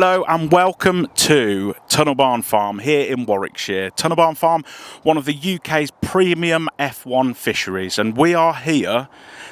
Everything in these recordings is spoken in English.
Hello and welcome to Tunnel Barn Farm here in Warwickshire. Tunnel Barn Farm, one of the UK's premium F1 fisheries, and we are here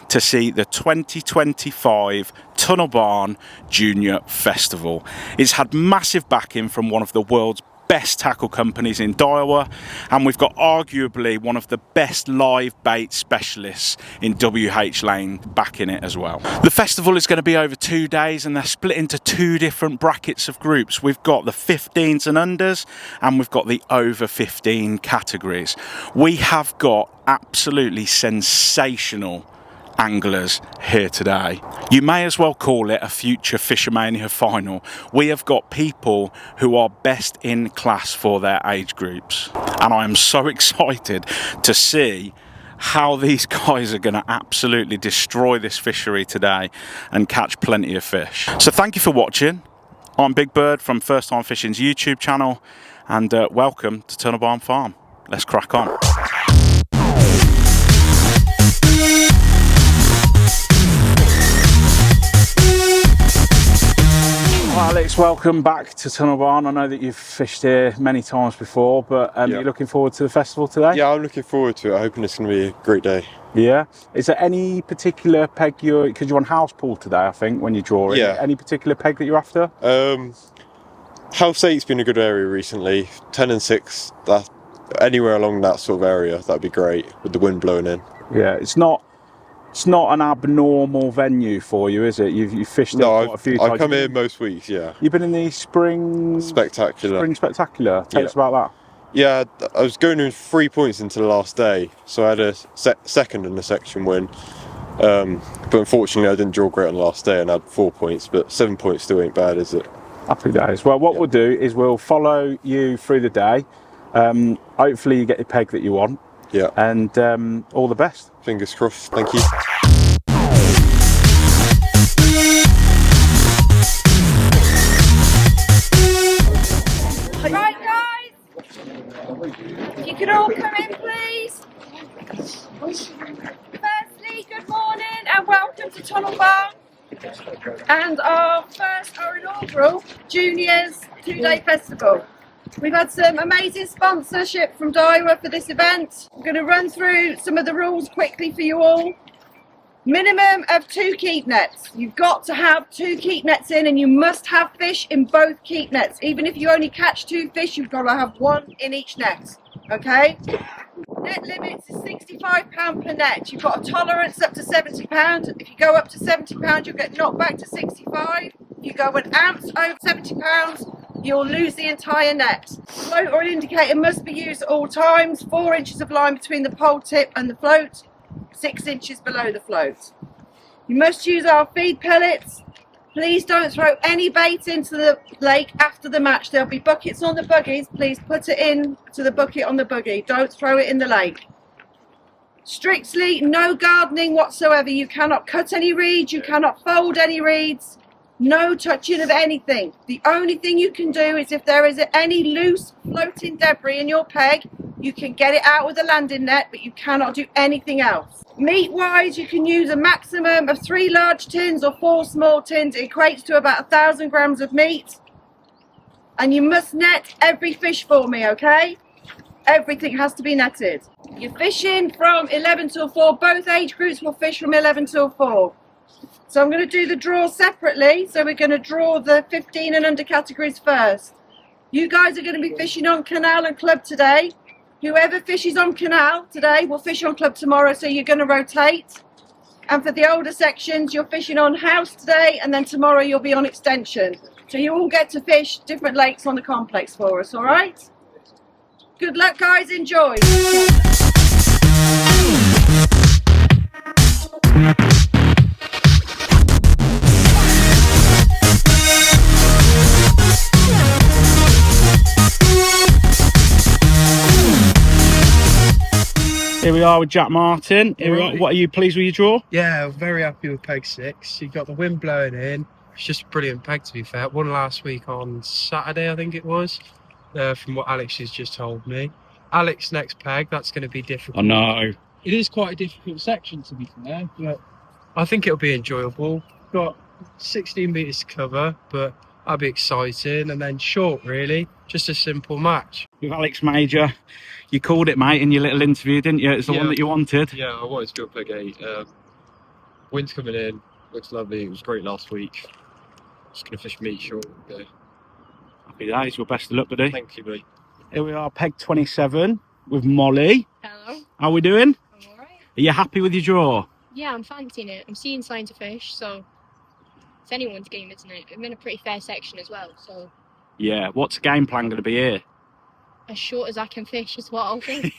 to see the 2025 Tunnel Barn Junior Festival. It's had massive backing from one of the world's best tackle companies in Daiwa, and we've got arguably one of the best live bait specialists in WH Lane backing it as well. The festival is going to be over 2 days and they're split into two different brackets of groups. We've got the 15s and unders and we've got the over 15 categories. We have got absolutely sensational anglers here today. You may as well call it a future Fishermania final. We have got people who are best in class for their age groups, and I am so excited to see how these guys are going to absolutely destroy this fishery today and catch plenty of fish. So thank you for watching. I'm Big Bird from First Time Fishing's YouTube channel, and welcome to Tunnel Barn Farm. Let's crack on. Alex, welcome back to Tunnel Barn. I know that you've fished here many times before, but you're looking forward to the festival today? Yeah, I'm looking forward to it. I'm hoping it's going to be a great day. Yeah. Is there any particular peg because you're on house pool today, I think, when you draw it? Yeah. Any particular peg that you're after? House 8's been a good area recently. 10 and 6, that anywhere along that sort of area, that'd be great with the wind blowing in. Yeah, it's not an abnormal venue for you, is it? You've fished it quite a few times. I come here most weeks, yeah. You've been in the Spring Spectacular. Tell us about that. Yeah, I was going in 3 points into the last day, so I had a second in the section win. But unfortunately, I didn't draw great on the last day and I had 4 points, but 7 points still ain't bad, is it? Happy days. Well, what we'll do is we'll follow you through the day. Hopefully you get the peg that you want. Yeah. And all the best. Fingers crossed. Thank you. Right, guys. If you could all come in, please. Firstly, good morning and welcome to Tunnel Barn and our inaugural Juniors 2-day festival. We've had some amazing sponsorship from Daiwa for this event. I'm going to run through some of the rules quickly for you all. Minimum of 2 keep nets. You've got to have 2 keep nets in, and you must have fish in both keep nets. Even if you only catch 2 fish, you've got to have 1 in each net. Okay? Net limits is £65 per net. You've got a tolerance up to £70. If you go up to £70, you'll get knocked back to 65. If you go an ounce over £70, you'll lose the entire net. Float or an indicator must be used at all times. 4 inches of line between the pole tip and the float, 6 inches below the float. You must use our feed pellets. Please don't throw any bait into the lake after the match. There'll be buckets on the buggies. Please put it in to the bucket on the buggy. Don't throw it in the lake. Strictly no gardening whatsoever. You cannot cut any reeds. You cannot fold any reeds. No touching of anything. The only thing you can do is if there is any loose floating debris in your peg, you can get it out with a landing net, but you cannot do anything else. Meat wise, you can use a maximum of 3 large tins or 4 small tins. It equates to about 1,000 grams of meat. And you must net every fish for me, okay? Everything has to be netted. You're fishing from 11 till 4. Both age groups will fish from 11 till 4. So I'm going to do the draw separately. So we're going to draw the 15 and under categories first. You guys are going to be fishing on canal and club today. Whoever fishes on canal today will fish on club tomorrow, so you're going to rotate. And for the older sections, you're fishing on house today, and then tomorrow you'll be on extension. So you all get to fish different lakes on the complex for us, all right? Good luck, guys. Enjoy. Here we are with Jack Martin. What are you pleased with your draw? Yeah, very happy with peg 6. You got the wind blowing in. It's just a brilliant peg, to be fair. Won last week on Saturday, I think it was, from what Alex has just told me. Alex next peg, that's going to be difficult. I know. It is quite a difficult section, to be fair, but I think it'll be enjoyable. Got 16 metres to cover, but That'll be exciting. And then short, really, just a simple match. With Alex Major, you called it, mate, in your little interview, didn't you? It's the one that you wanted. Yeah, I wanted to go peg 8. Wind's coming in, looks lovely. It was great last week. Just going to fish meat short. Yeah. Happy days. Well, best of luck, buddy. Thank you, buddy. Here we are, peg 27 with Molly. Hello. How we doing? I'm alright. Are you happy with your draw? Yeah, I'm fancying it. I'm seeing signs to fish, so it's anyone's game, isn't it? I'm in a pretty fair section as well, so Yeah. What's the game plan going to be here? as short as I can fish is what I'll do.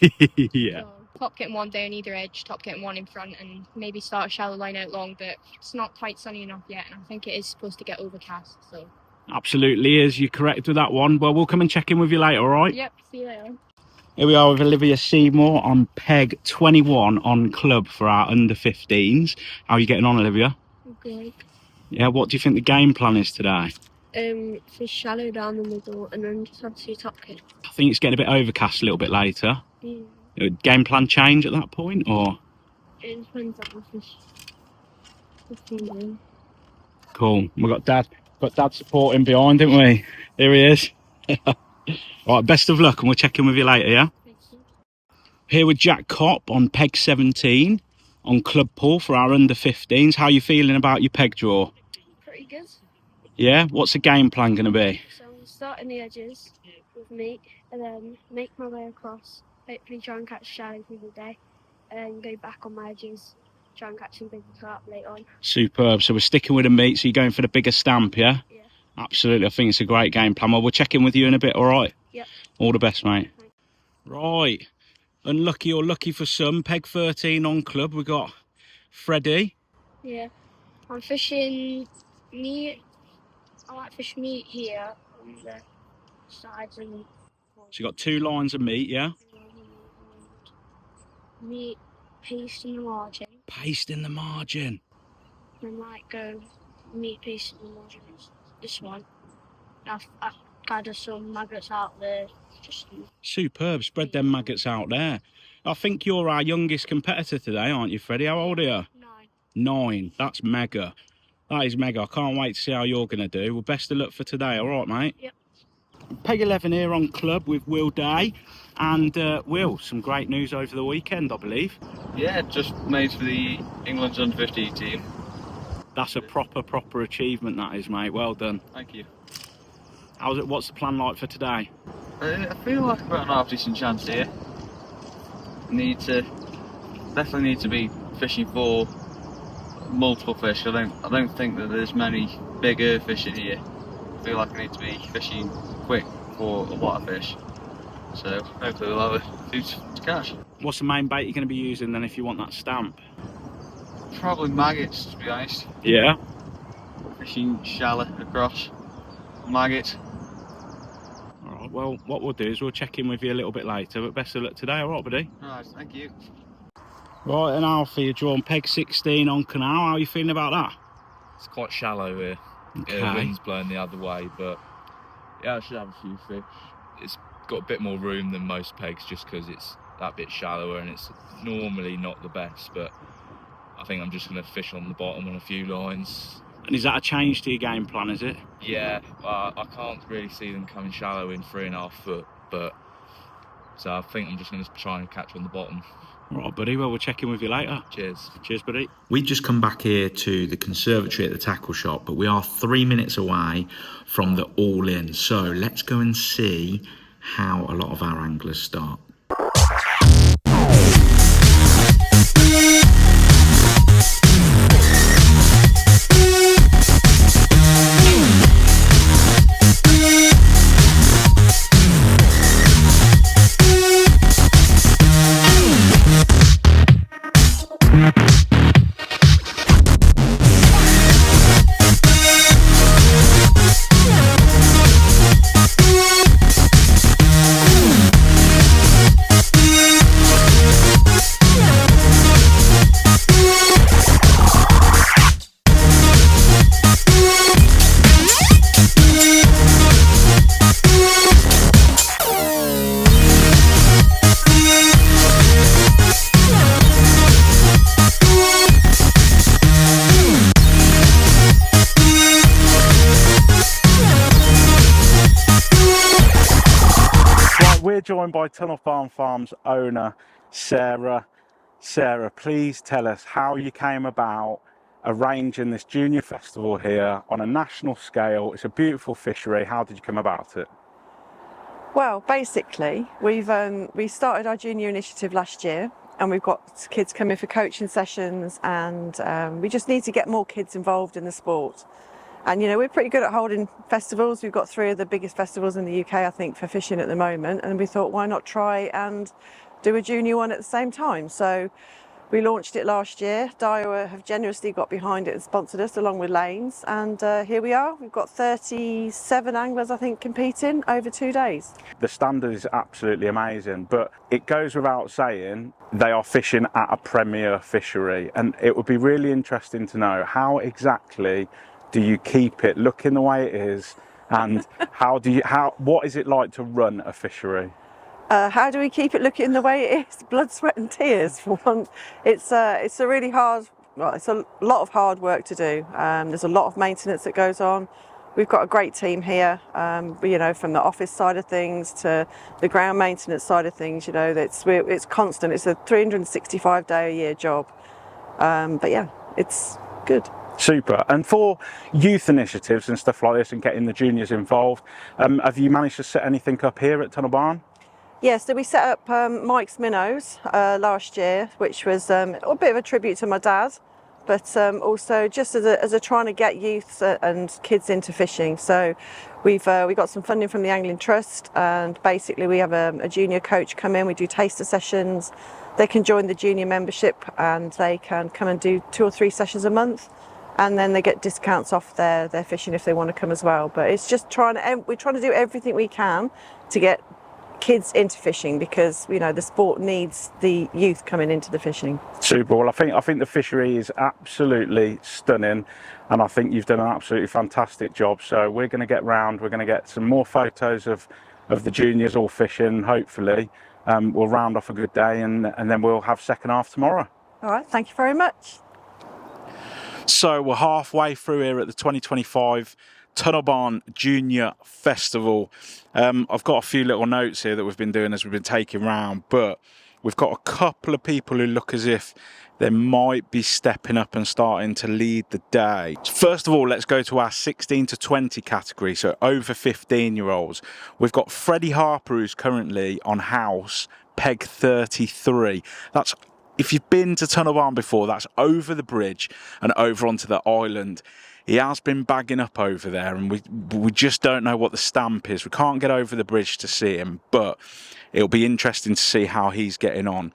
Yeah. So, top getting one down either edge, top getting one in front, and maybe start a shallow line out long, but it's not quite sunny enough yet, and I think it is supposed to get overcast, so. Absolutely is. You're correct with that one. Well, we'll come and check in with you later, all right? Yep, see you later. Here we are with Olivia Seymour on peg 21 on club for our under 15s. How are you getting on, Olivia? Good. Yeah, what do you think the game plan is today? Fish shallow down the middle and then just have to top it. I think it's getting a bit overcast a little bit later. Yeah. Would game plan change at that point, or? It depends on the fish. Fifteen. Cool. We've got Dad supporting behind, didn't we? Here he is. All right, best of luck, and we'll check in with you later, yeah? Thank you. Here with Jack Kopp on peg 17 on club pool for our under 15s. How are you feeling about your peg draw? Pretty good. Yeah? What's the game plan going to be? So I'm starting the edges with meat and then make my way across. Hopefully try and catch shallow through the day and then go back on my edges. Try and catch some bigger carp later on. Superb. So we're sticking with the meat, so you're going for the bigger stamp, yeah? Yeah. Absolutely. I think it's a great game plan. Well, we'll check in with you in a bit, all right? Yep. All the best, mate. Thanks. Right. Unlucky or lucky for some, peg 13 on club. We've got Freddie. Yeah. I'm fishing meat. I like fish meat here on the sides and So you've got 2 lines of meat, yeah? meat paste in the margin. Paste in the margin. I might go meat paste in the margin. This one. I've gathered some maggots out there. Just Superb. Spread them maggots out there. I think you're our youngest competitor today, aren't you, Freddie? How old are you? 9. 9. That's mega. That is mega. I can't wait to see how you're going to do. Well, best of luck for today, all right, mate? Yep. Peg 11 here on club with Will Day. And Will, some great news over the weekend, I believe. Yeah, just made for the England's under 15 team. That's a proper achievement, that is, mate. Well done. Thank you. How's it? What's the plan like for today? I feel like I've got an half decent chance here. Definitely need to be fishing for multiple fish. I don't think that there's many bigger fish in here. I feel like I need to be fishing quick for a lot of fish. So hopefully we'll have a few to catch. What's the main bait you're going to be using then if you want that stamp? Probably maggots, to be honest. Yeah. Fishing shallow across maggots. All right, well, what we'll do is we'll check in with you a little bit later, but best of luck today, all right, buddy? Alright, thank you. Right, and Alfie, you're drawn peg 16 on canal. How are you feeling about that? It's quite shallow here. Okay. The wind's blowing the other way, but yeah, I should have a few fish. It's got a bit more room than most pegs just because it's that bit shallower and it's normally not the best, but I think I'm just going to fish on the bottom on a few lines. And is that a change to your game plan, is it? Yeah, I can't really see them coming shallow in 3.5 foot, but so I think I'm just going to try and catch on the bottom. All right, buddy. Well, we'll check in with you later. Cheers. Cheers, buddy. We've just come back here to the conservatory at the tackle shop, but we are 3 minutes away from the all-in. So let's go and see how a lot of our anglers start. we're joined by Tunnel Farm's owner, Sarah. Sarah, please tell us how you came about arranging this junior festival here on a national scale. It's a beautiful fishery. How did you come about it? Well, basically, we started our junior initiative last year, and we've got kids coming for coaching sessions, and we just need to get more kids involved in the sport. And, you know, we're pretty good at holding festivals. We've got 3 of the biggest festivals in the UK, I think, for fishing at the moment. And we thought, why not try and do a junior one at the same time? So we launched it last year. Daiwa have generously got behind it and sponsored us along with Lanes. And here we are. We've got 37 anglers, I think, competing over 2 days. The standard is absolutely amazing, but it goes without saying they are fishing at a premier fishery. And it would be really interesting to know how exactly do you keep it looking the way it is, and what is it like to run a fishery? How do we keep it looking the way it is? Blood, sweat and tears for one. It's a really hard, well, it's a lot of hard work to do. There's a lot of maintenance that goes on. We've got a great team here, you know, from the office side of things to the ground maintenance side of things. You know, it's constant. It's a 365-day-a-year job. But yeah, it's good. Super. And for youth initiatives and stuff like this and getting the juniors involved, have you managed to set anything up here at Tunnel Barn? Yeah, so we set up Mike's Minnows last year, which was a bit of a tribute to my dad, but also just as a trying to get youths and kids into fishing. So we got some funding from the Angling Trust, and basically we have a junior coach come in. We do taster sessions. They can join the junior membership and they can come and do 2 or 3 sessions a month. And then they get discounts off their fishing if they want to come as well. But it's just we're trying to do everything we can to get kids into fishing, because, you know, the sport needs the youth coming into the fishing. Super. Well, I think the fishery is absolutely stunning, and I think you've done an absolutely fantastic job. So we're going to get round. We're going to get some more photos of the juniors all fishing. Hopefully, we'll round off a good day, and then we'll have second half tomorrow. All right. Thank you very much. So we're halfway through here at the 2025 Tunnel Barn Junior Festival. I've got a few little notes here that we've been doing as we've been taking round, but we've got a couple of people who look as if they might be stepping up and starting to lead the day. First of all, let's go to our 16 to 20 category, so over 15-year-olds. We've got Freddie Harper, who's currently on house, peg 33. That's, if you've been to Tunnel Barn before, that's over the bridge and over onto the island. He has been bagging up over there, and we just don't know what the stamp is. We can't get over the bridge to see him, but it'll be interesting to see how he's getting on.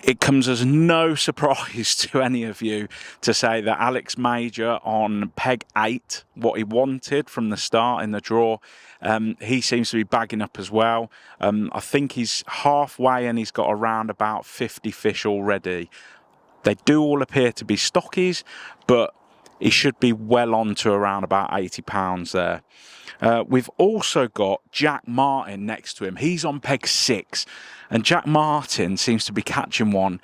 It comes as no surprise to any of you to say that Alex Major on peg 8, what he wanted from the start in the draw, he seems to be bagging up as well. I think he's halfway and he's got around about 50 fish already. They do all appear to be stockies, but he should be well on to around about 80 pounds there. We've also got Jack Martin next to him. He's on peg 6, and Jack Martin seems to be catching one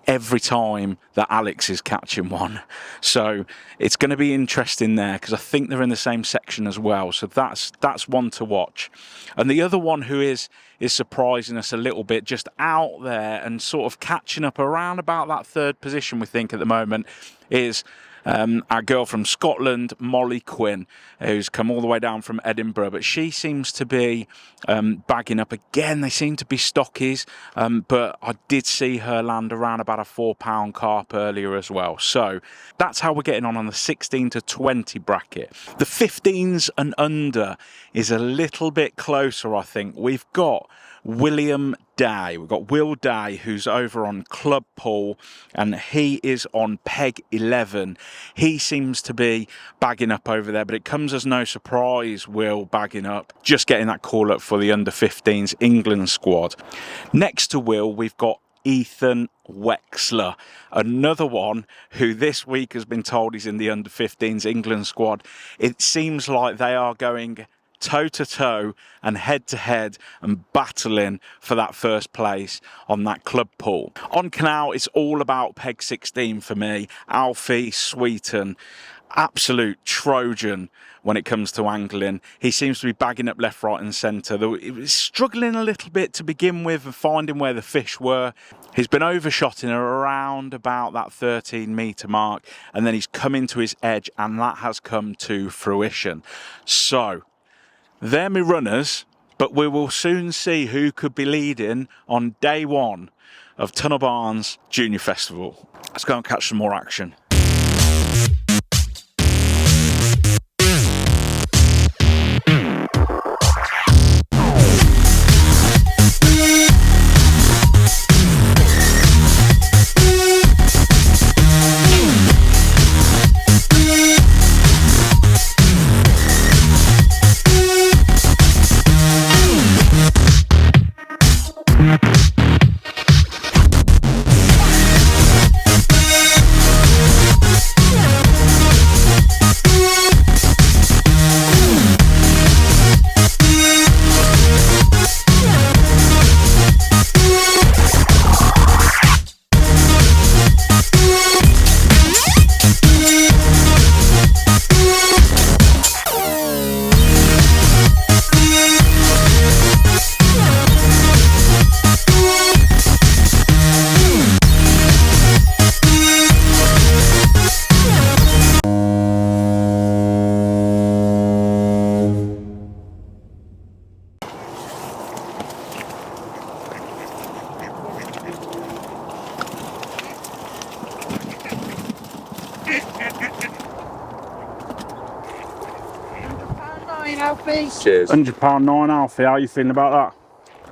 every time that Alex is catching one. So it's going to be interesting there, because I think they're in the same section as well. So that's one to watch. And the other one who is surprising us a little bit, just out there and sort of catching up around about that 3rd position, we think at the moment, is our girl from Scotland, Molly Quinn, who's come all the way down from Edinburgh, but she seems to be bagging up again. They seem to be stockies, but I did see her land around about a 4-pound carp earlier as well. So that's how we're getting on the 16 to 20 bracket. The 15s and under is a little bit closer, I think. We've got William Day. We've got Will Day, who's over on Club Pool, and he is on peg 11. He seems to be bagging up over there, but it comes as no surprise, Will bagging up, just getting that call up for the under 15s England squad. Next to Will, we've got Ethan Wexler, another one who this week has been told he's in the under 15s England squad. It seems like they are going toe-to-toe and head-to-head and battling for that first place on that club pool. On Canal, it's all about peg 16 for me. Alfie Sweeten. absolute Trojan when it comes to angling. He seems to be bagging up left, right and centre. He was struggling a little bit to begin with and finding where the fish were. He's been overshotting around about that 13-metre mark, and then he's come into his edge, and that has come to fruition. So, they're my runners, but we will soon see who could be leading on day one of Tunnel Barn's Junior Festival. Let's go and catch some more action. Cheers. £100 9 Alfie, how are you feeling about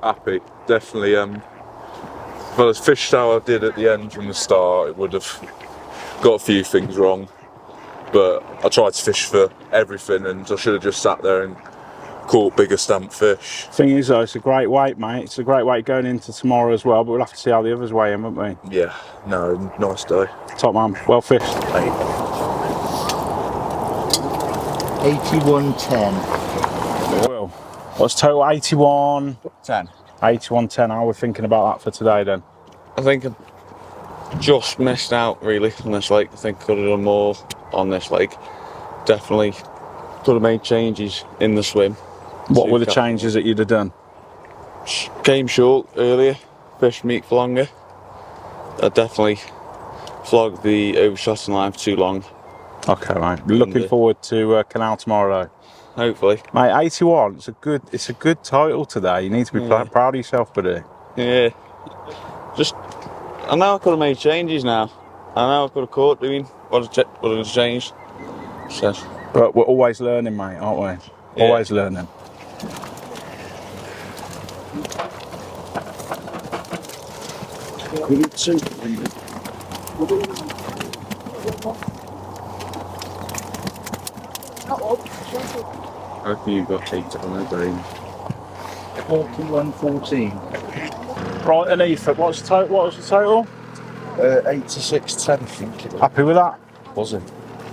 that? Happy, definitely. Well, as fish style I did at the end from the start, it would have got a few things wrong, but I tried to fish for everything, and I should have just sat there and caught bigger stamp fish. Thing is though, it's a great weight, mate. It's a great weight going into tomorrow as well, but we'll have to see how the others weigh in, won't we? Yeah, no, nice day. Top man, well fished. 81.10. Will, what's total? 81? 10. 81.10, how are we thinking about that for today then? I think I just missed out really on this lake. I think I could have done more on this lake. Definitely could have made changes in the swim. What were the changes that you'd have done? Came short earlier, fish meat for longer. I definitely flogged the overshotting line for too long. Okay, mate. Looking forward to Canal tomorrow though. Hopefully. Mate, 81, it's a good title today. You need to be proud of yourself, buddy. Yeah. I know I could have made changes now. I know I could have caught doing what I changed. So. But we're always learning, mate, aren't we? Yeah. Always learning. I reckon you've got 8 on there, Dave. 41.14. Right, and Ethan, what was the total? 86.10, I think it was. Happy with that? Buzzing.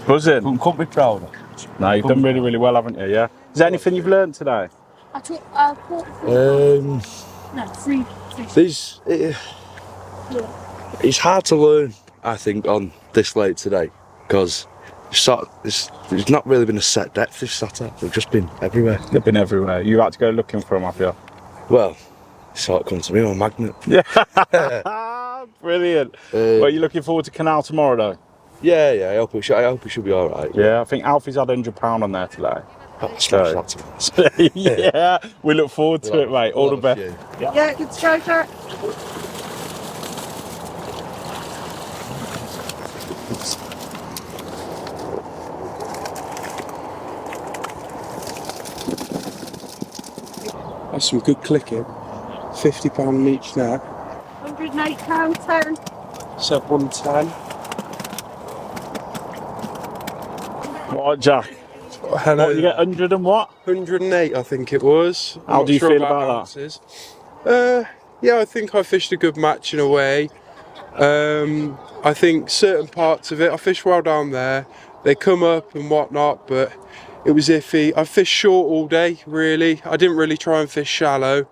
Buzzing? Couldn't be prouder. No, you've done really, really well, haven't you, yeah? Is there anything you've learned today? I took 3 fish. It's hard to learn, I think, on this lake today, because there's not really been a set depth this Saturday. They've just been everywhere. They've been everywhere. You had to go looking for them, have you? Well, it's sort of come to me on a magnet. Yeah. Brilliant. Well, are you looking forward to Canal tomorrow, though? Yeah. I hope it should be all right. Yeah, I think Alfie's had £100 on there today. Smash that to me. Yeah, we look forward to it, mate. All the best. Yeah, good to go, Jack. That's some good clicking. £50 each now. £108.10. So 110. Right, Jack. Hello. What, you get 100 and what? 108, I think it was. How do you feel about that? Yeah, I think I fished a good match in a way. I think certain parts of it, I fished well down there. They come up and whatnot, but it was iffy. I fished short all day, really. I didn't really try and fish shallow.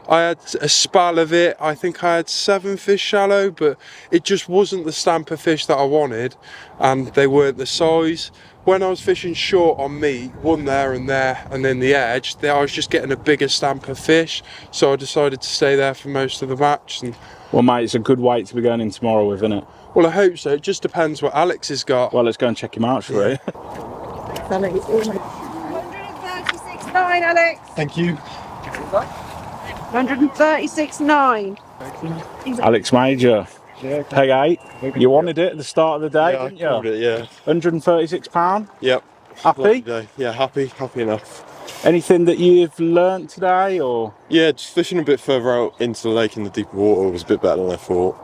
I had a spell of it. I think I had 7 fish shallow, but it just wasn't the stamp of fish that I wanted, and they weren't the size. When I was fishing short on meat, one there, and then the edge, I was just getting a bigger stamp of fish, so I decided to stay there for most of the match. And Well, mate, it's a good weight to be going in tomorrow with, isn't it? well, I hope so. It just depends what Alex has got. Well, let's go and check him out, shall we? 136.9, Alex. Thank you. 136.9. Alex Major, Yeah, peg 8. You wanted it at the start of the day, Yeah, I didn't you? called it, yeah. £136. Yep. Happy? Lovely day. Yeah, happy enough. Anything that you've learnt today, or? Yeah, just fishing a bit further out into the lake in the deeper water was a bit better than I thought.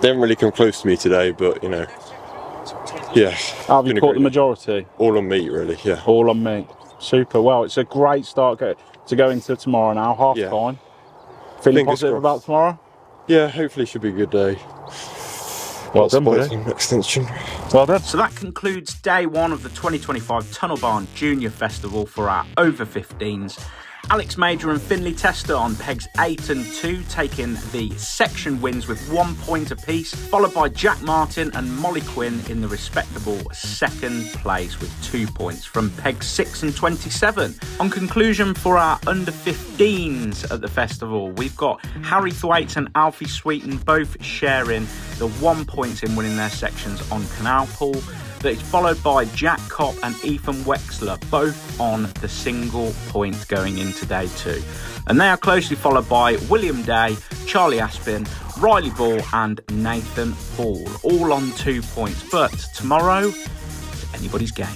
Didn't really come close to me today, but you know, yeah. Have you caught the majority? All on meat, really, yeah. All on meat. Super. Well, it's a great start to go into tomorrow now, half time. Feeling Fingers positive crossed. about tomorrow? Yeah, hopefully it should be a good day. Well done, buddy. Extension. Well done. So that concludes day 1 of the 2025 Tunnel Barn Junior Festival for our over 15s. Alex Major and Finley Tester on pegs 8 and 2 taking the section wins with 1 point apiece, followed by Jack Martin and Molly Quinn in the respectable second place with 2 points from pegs 6 and 27. On conclusion for our under 15s at the festival, we've got Harry Thwaites and Alfie Sweeten both sharing the 1 point in winning their sections on Canal Pool. That is followed by Jack Kopp and Ethan Wexler, both on the single point going into day 2. And they are closely followed by William Day, Charlie Aspin, Riley Ball and Nathan Hall, all on 2 points. But tomorrow, it's anybody's game.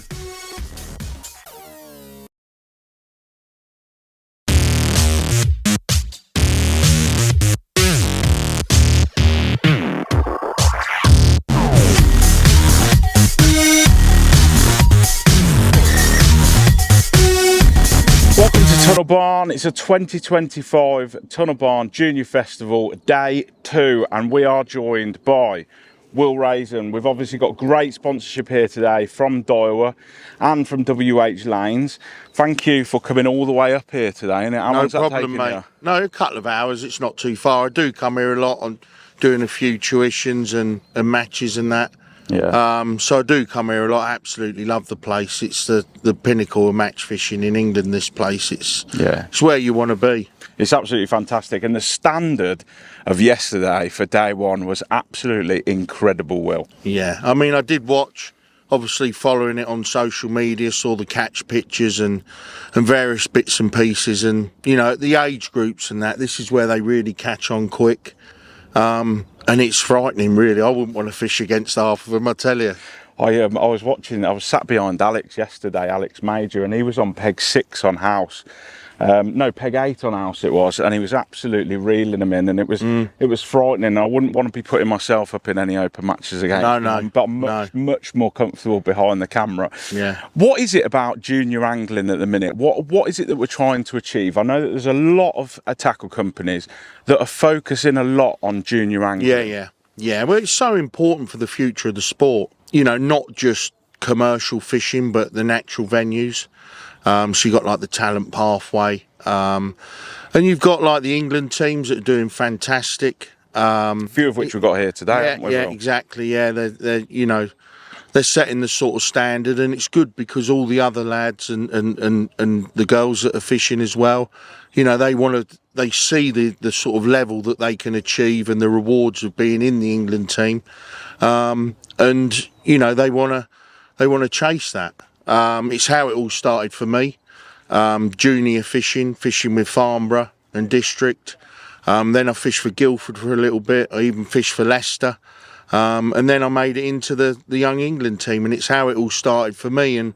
Tunnel Barn, it's a 2025 Tunnel Barn Junior Festival Day 2 and we are joined by Will Raison. We've obviously got great sponsorship here today from Daiwa and from WH Lanes. Thank you for coming all the way up here today. And how long's that taking you? No, a couple of hours, it's not too far. I do come here a lot on doing a few tuitions and matches and that. Yeah. So I do come here a lot. I absolutely love the place. It's the pinnacle of match fishing in England, this place. It's where you want to be. It's absolutely fantastic. And the standard of yesterday for day 1 was absolutely incredible, Will. Yeah, I mean, I did watch, obviously following it on social media, saw the catch pictures and various bits and pieces. And, you know, the age groups and that, this is where they really catch on quick. And it's frightening, really. I wouldn't want to fish against half of them, I tell you. I was sat behind Alex yesterday, Alex Major, and he was on peg 6 on house. No, peg 8 on house it was, and he was absolutely reeling them in, and it was frightening. I wouldn't want to be putting myself up in any open matches against him, but I'm much more comfortable behind the camera. Yeah. What is it about junior angling at the minute? What is it that we're trying to achieve? I know that there's a lot of tackle companies that are focusing a lot on junior angling. Yeah. Well, it's so important for the future of the sport. You know, not just commercial fishing, but the natural venues. So you've got like the talent pathway, and you've got like the England teams that are doing fantastic. A few of which we've got here today, haven't we? Yeah, exactly. Yeah, they're you know, they're setting the sort of standard, and it's good because all the other lads and the girls that are fishing as well, you know, they see the sort of level that they can achieve and the rewards of being in the England team, and you know they want to chase that. It's how it all started for me. Junior fishing with Farnborough and District. Then I fished for Guildford for a little bit. I even fished for Leicester. And then I made it into the Young England team, and it's how it all started for me. And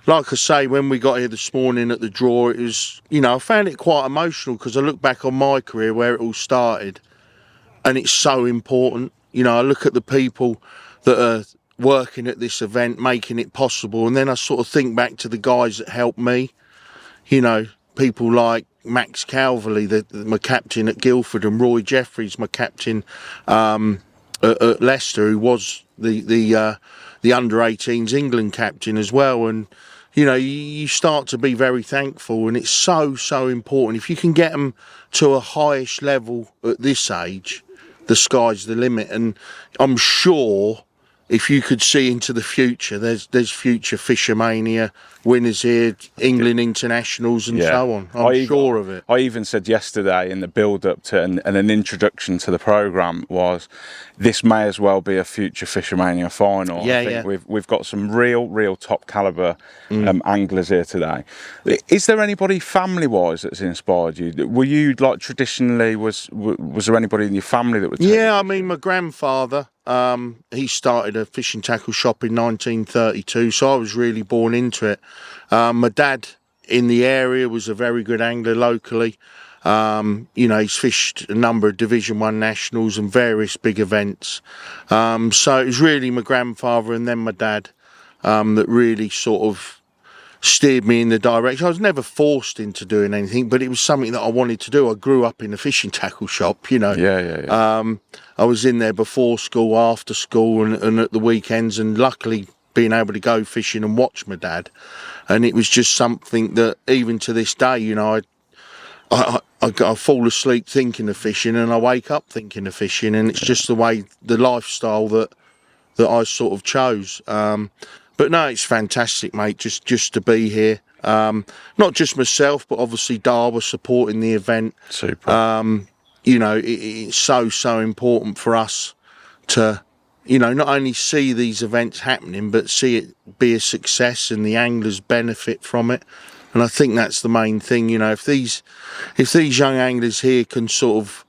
like I say, when we got here this morning at the draw, it was, you know, I found it quite emotional because I look back on my career where it all started, and it's so important. You know, I look at the people that are working at this event, making it possible, and then I sort of think back to the guys that helped me. You know, people like Max Calverley, my captain at Guildford, and Roy Jeffries, my captain at Leicester, who was the under-18s England captain as well. And you know, you start to be very thankful, and it's so important. If you can get them to a highish level at this age, the sky's the limit. And I'm sure if you could see into the future, there's future Fishermania winners here, England internationals and so on. I'm sure of it. I even said yesterday in the build-up to and an introduction to the programme was, this may as well be a future Fishermania final. Yeah, I think we've got some real top calibre anglers here today. Is there anybody family-wise that's inspired you? Were you like traditionally, was there anybody in your family that would take Yeah, I mean, my grandfather, he started a fishing tackle shop in 1932, so I was really born into it. My dad in the area was a very good angler locally. You know, he's fished a number of Division 1 nationals and various big events. So it was really my grandfather and then my dad that really sort of steered me in the direction. I was never forced into doing anything, but it was something that I wanted to do. I grew up in a fishing tackle shop, you know. I was in there before school, after school, and at the weekends, and luckily being able to go fishing and watch my dad. And it was just something that even to this day, you know, I fall asleep thinking of fishing and I wake up thinking of fishing, and it's just the way, the lifestyle that I sort of chose. But no, it's fantastic, mate, just to be here. Not just myself, but obviously Daiwa supporting the event. Super. You know, it's so important for us to, you know, not only see these events happening, but see it be a success and the anglers benefit from it. And I think that's the main thing. You know, if these young anglers here can sort of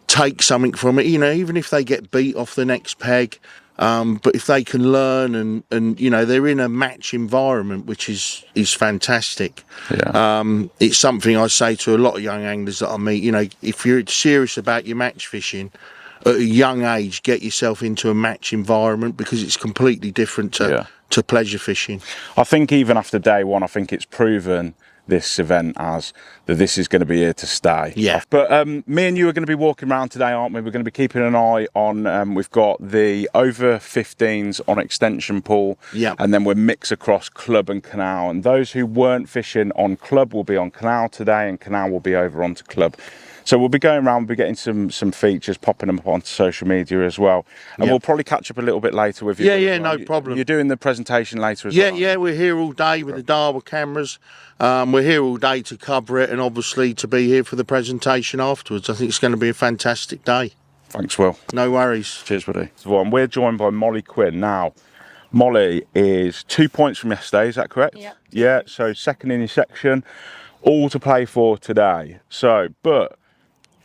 take something from it, you know, even if they get beat off the next peg, but if they can learn and you know, they're in a match environment, which is fantastic. It's something I say to a lot of young anglers that I meet. You know, if you're serious about your match fishing at a young age, get yourself into a match environment, because it's completely different to pleasure fishing. I think even after day one, I think it's proven this event as that this is going to be here to stay. Yeah. But me and you are going to be walking around today, aren't we? We're going to be keeping an eye on, we've got the over 15s on extension pool, and then we're mix across club and canal. And those who weren't fishing on club will be on canal today, and canal will be over onto club. So we'll be going around, we'll be getting some features, popping them up onto social media as well. And we'll probably catch up a little bit later with you. Yeah, no problem. You're doing the presentation later as well? Yeah, we're here all day with the Daiwa cameras. We're here all day to cover it, and obviously to be here for the presentation afterwards. I think it's going to be a fantastic day. Thanks, Will. No worries. Cheers, buddy. So, and we're joined by Molly Quinn. Now, Molly is 2 points from yesterday, is that correct? Yeah, so second in your section, all to play for today. So, but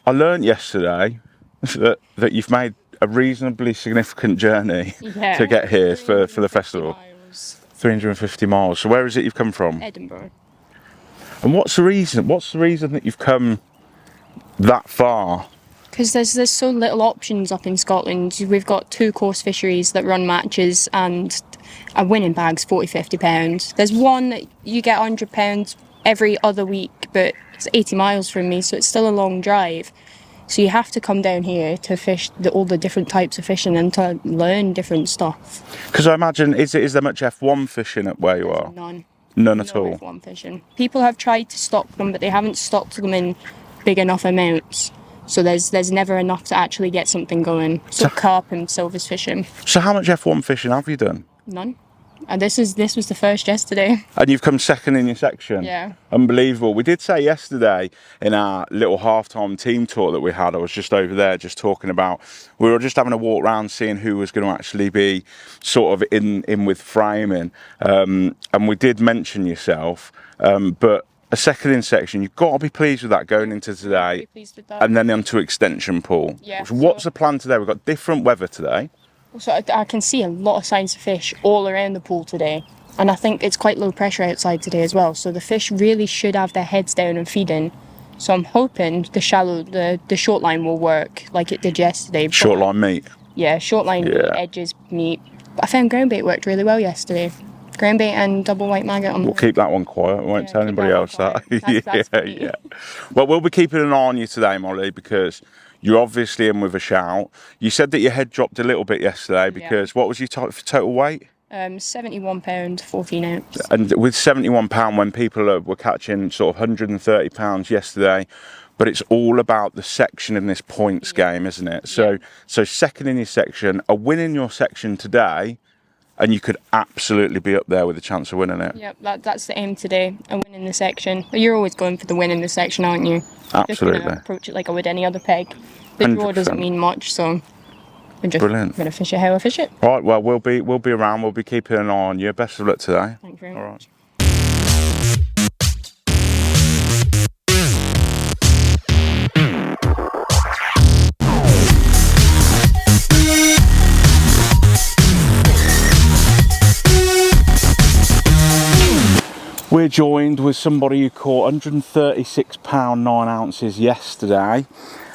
I learnt yesterday that you've made a reasonably significant journey to get here for the festival. 350 miles. So where is it you've come from? Edinburgh. And what's the reason? What's the reason that you've come that far? Because there's so little options up in Scotland. We've got 2 course fisheries that run matches, and a winning bag's £40–50. There's one that you get £100 every other week, but it's 80 miles from me, so it's still a long drive. So you have to come down here to fish all the different types of fishing and to learn different stuff. Because I imagine, is there much F1 fishing at where you are? None at all. F1 fishing. People have tried to stock them, but they haven't stocked them in big enough amounts. So there's never enough to actually get something going. So carp and silvers fishing. So how much F1 fishing have you done? None. And this was the first yesterday. And you've come second in your section? Yeah. Unbelievable. We did say yesterday in our little half-time team talk that we had, I was just over there just talking about, we were just having a walk around seeing who was going to actually be sort of in with framing. And we did mention yourself, but a second in section, you've got to be pleased with that going into today. And then onto extension pool. Yeah. What's the plan today? We've got different weather today. So I can see a lot of signs of fish all around the pool today, and I think it's quite low pressure outside today as well, so the fish really should have their heads down and feeding. So I'm hoping the short line will work like it did yesterday. Short line meat? Yeah, short line meat, edges meat. But I found ground bait worked really well yesterday. Ground bait and double white maggot. We'll keep that one quiet. We won't tell anybody else that. Yeah. Well, we'll be keeping an eye on you today, Molly, because you're obviously in with a shout. You said that your head dropped a little bit yesterday because what was your total weight? £71, 14 ounce. And with £71, when people were catching sort of £130 yesterday, but it's all about the section in this points game, isn't it? So second in your section, a win in your section today, and you could absolutely be up there with a chance of winning it. Yep, that's the aim today, a win in the section. But you're always going for the win in the section, aren't you? Absolutely. Just gonna approach it like I would any other peg. The draw 100%. doesn't mean much, so I'm just Brilliant. gonna fish it how I fish it. Right, well, we'll be around. We'll be keeping an eye on you. Best of luck today. Thank you very All much. right. We're joined with somebody who caught £136 9 ounces yesterday,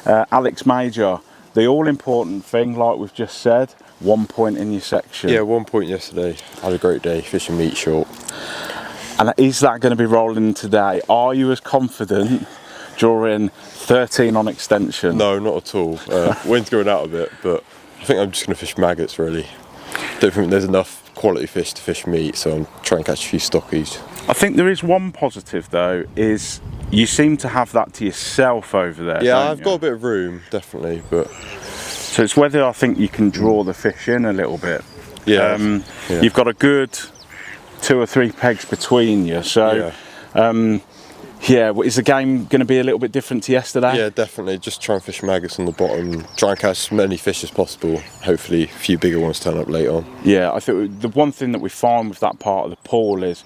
Alex Major. The all-important thing, like we've just said, 1 point in your section. Yeah, 1 point yesterday. Had a great day fishing meat short. And is that going to be rolling today? Are you as confident drawing 13 on extension? No, not at all. Wind's going out a bit, but I think I'm just going to fish maggots really. Don't think there's enough quality fish to fish meat, so I'm trying to catch a few stockies. I think there is one positive though, is you seem to have that to yourself over there. Yeah, don't I've you? got a bit of room, definitely, but so it's whether I think you can draw the fish in a little bit. Yeah, You've got a good 2 or 3 pegs between you, so is the game going to be a little bit different to yesterday? Yeah, definitely. Just try and fish maggots on the bottom, try and catch as many fish as possible. Hopefully a few bigger ones turn up later on. Yeah, I think the one thing that we find with that part of the pool is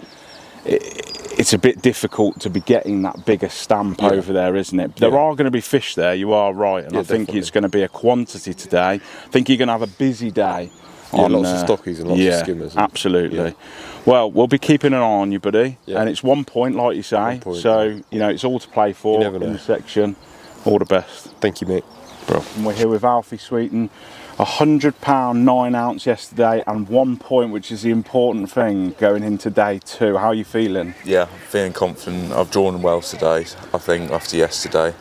it's a bit difficult to be getting that bigger stamp over there, isn't it? There are going to be fish there, you are right, and I think definitely. it's going to be a quantity today. I think you're going to have a busy day. Lots of stockies and lots of skimmers. Absolutely. Yeah. Well, we'll be keeping an eye on you, buddy, and it's 1 point, like you say, 1 point, so you know it's all to play for in the section. All the best. Thank you, mate. Bro. And we're here with Alfie Sweeten. £100 9 ounce yesterday and 1 point, which is the important thing going into day 2. How are you feeling? Yeah, I'm feeling confident. I've drawn well today, I think, after yesterday.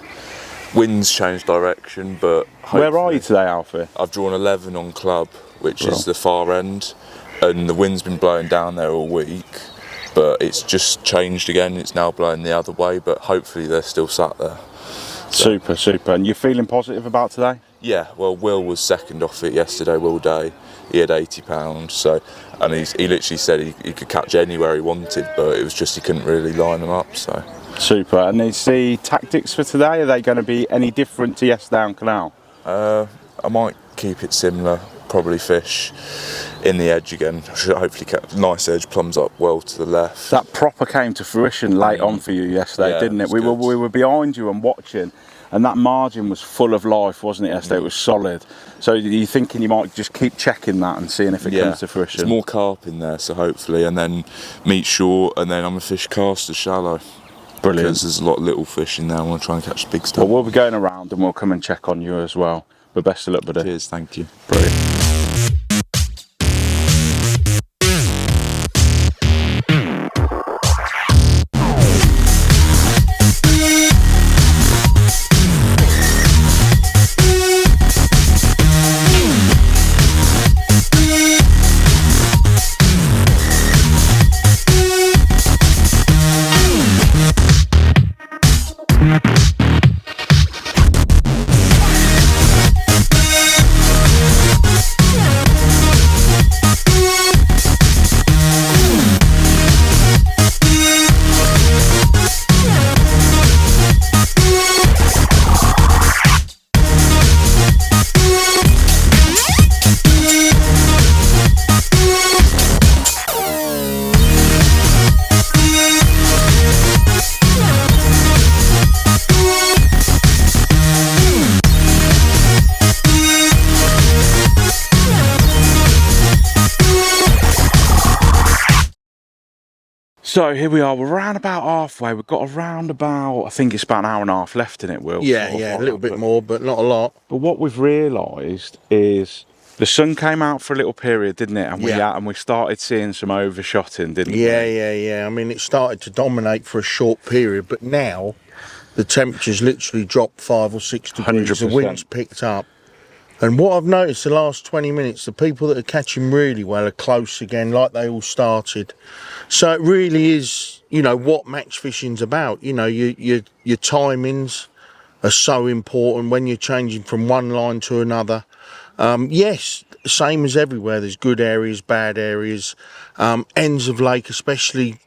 Wind's changed direction, but where are you today, Alfie? I've drawn 11 on club, which is the far end, and the wind's been blowing down there all week, but it's just changed again. It's now blowing the other way, but hopefully they're still sat there. So. Super. And you're feeling positive about today? Yeah, well, Will was second off it yesterday, Will Day. He had £80, so, and he literally said he could catch anywhere he wanted, but it was just he couldn't really line them up, so. Super. And is the tactics for today, are they going to be any different to yesterday on Canal? I might keep it similar, probably fish in the edge again. Should hopefully get nice edge, plums up well to the left. That proper came to fruition late on for you yesterday, didn't it? We were behind you and watching, and that margin was full of life, wasn't it, yesterday? It was solid. So you're thinking you might just keep checking that and seeing if it comes to fruition? There's more carp in there, so hopefully, and then meat short, and then I'm a fish caster shallow. Brilliant. Because there's a lot of little fish in there. I want to try and catch the big stuff. Well, we'll be going around and we'll come and check on you as well. But best of luck, buddy. Cheers, thank you. Brilliant. So here we are, we're around about halfway. We've got around about, I think it's about an hour and a half left in it, Will. Yeah, a little bit more, but not a lot. But what we've realised is the sun came out for a little period, didn't it? And we started seeing some overshotting, didn't we? Yeah. I mean, it started to dominate for a short period, but now the temperature's literally dropped 5 or 6 degrees. 100%. The wind's picked up. And what I've noticed the last 20 minutes, the people that are catching really well are close again, like they all started. So it really is, you know, what match fishing's about. You know, your timings are so important when you're changing from one line to another. Yes, same as everywhere. There's good areas, bad areas. Ends of lake, especially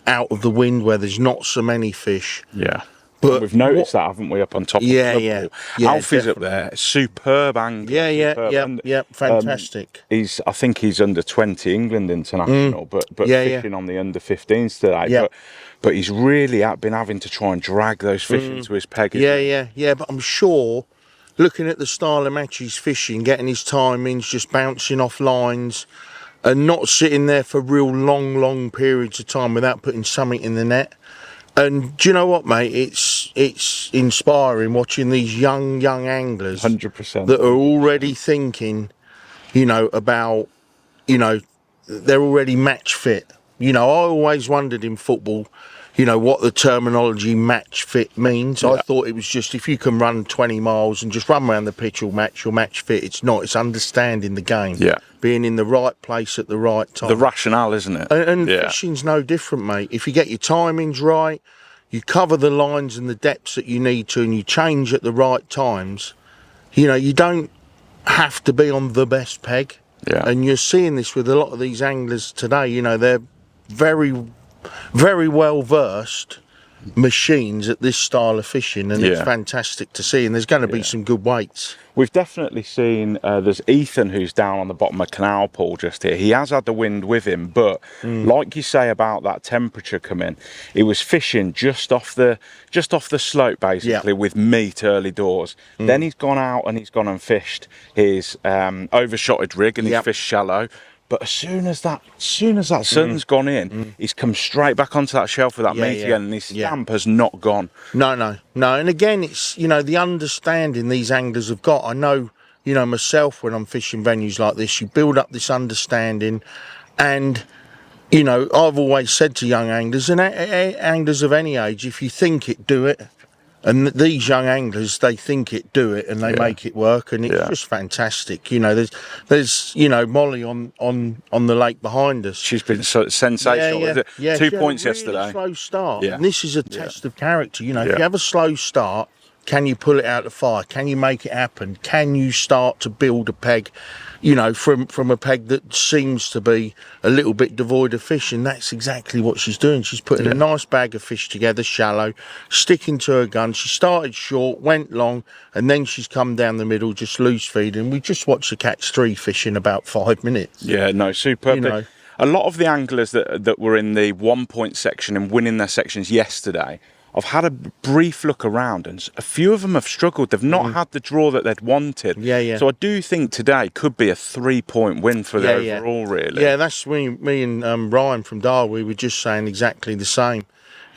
out of the wind where there's not so many fish. Yeah. But we've noticed that, haven't we, up on top of Club Pool? Alfie's up there, superb angler. Fantastic. I think he's under 20 England international, but fishing on the under 15s today. But he's really been having to try and drag those fish into his peg. Yeah. But I'm sure, looking at the style of match he's fishing, getting his timings, just bouncing off lines, and not sitting there for real long periods of time without putting something in the net. And do you know what, mate? It's inspiring watching these young anglers 100% that are already thinking, you know, about, you know, they're already match fit. You know, I always wondered in football, you know, what the terminology match fit means. I thought it was just if you can run 20 miles and just run around the pitch, you're match fit. It's not. It's understanding the game. Yeah. Being in the right place at the right time. The rationale, isn't it? And fishing's no different, mate. If you get your timings right, you cover the lines and the depths that you need to, and you change at the right times, you know, you don't have to be on the best peg. Yeah. And you're seeing this with a lot of these anglers today. You know, they're very well versed machines at this style of fishing, and it's fantastic to see. And there's going to be some good weights. We've definitely seen, there's Ethan who's down on the bottom of Canal Pool just here. He has had the wind with him, but like you say about that temperature coming, he was fishing just off the slope basically with meat early doors. Then he's gone out and he's gone and fished his overshotted rig, and he's fished shallow. But as soon as that sun's gone in, he's come straight back onto that shelf with that meat again, and his stamp has not gone. No. And again, it's, you know, the understanding these anglers have got. I know, you know, myself, when I'm fishing venues like this, you build up this understanding. And, you know, I've always said to young anglers, and anglers of any age, if you think it, do it. And these young anglers, they think it, do it, and they make it work, and it's just fantastic. You know, there's you know, Molly on the lake behind us. She's been so sensational. 2 points really yesterday. Slow start. And this is a test of character. You know, if you have a slow start, can you pull it out of the fire? Can you make it happen? Can you start to build a peg, you know, from a peg that seems to be a little bit devoid of fish? And that's exactly what she's doing. She's putting a nice bag of fish together, shallow, sticking to her gun. She started short, went long, and then she's come down the middle, just loose feeding. We just watched her catch 3 fish in about 5 minutes. Yeah, no, superb. You know, a lot of the anglers that were in the 1 point section and winning their sections yesterday, I've had a brief look around, and a few of them have struggled. They've not had the draw that they'd wanted. So I do think today could be a 3 point win for the overall, really. Yeah, that's me and Ryan from Daiwa, we were just saying exactly the same.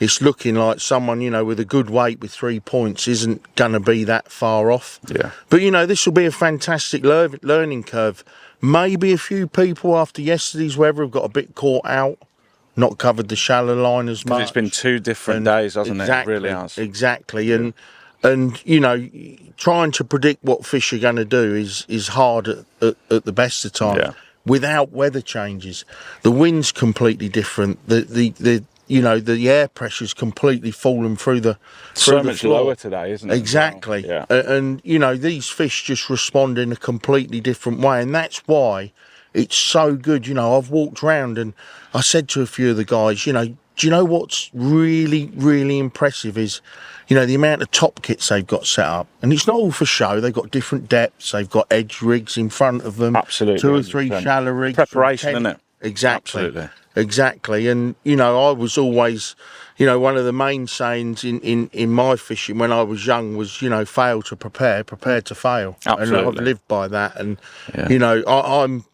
It's looking like someone, you know, with a good weight with 3 points isn't going to be that far off. Yeah. But, you know, this will be a fantastic learning curve. Maybe a few people after yesterday's weather have got a bit caught out. Not covered the shallow line as much. It's been 2 different days, hasn't it? It really has. Exactly. And you know, trying to predict what fish are going to do is hard at the best of times. Without weather changes, the wind's completely different. The you know, the air pressure's completely fallen through the so much lower today, isn't it? Exactly. Yeah. And you know, these fish just respond in a completely different way, and that's why it's so good. You know, I've walked around and I said to a few of the guys, you know, do you know what's really impressive is, you know, the amount of top kits they've got set up. And it's not all for show. They've got different depths. They've got edge rigs in front of them. Absolutely. 2 or 3 shallow rigs. Preparation, isn't it? Exactly. Absolutely. Exactly. And, you know, I was always, you know, one of the main sayings in my fishing when I was young was, you know, fail to prepare to fail. Absolutely. And I've lived by that. And, you know, I'm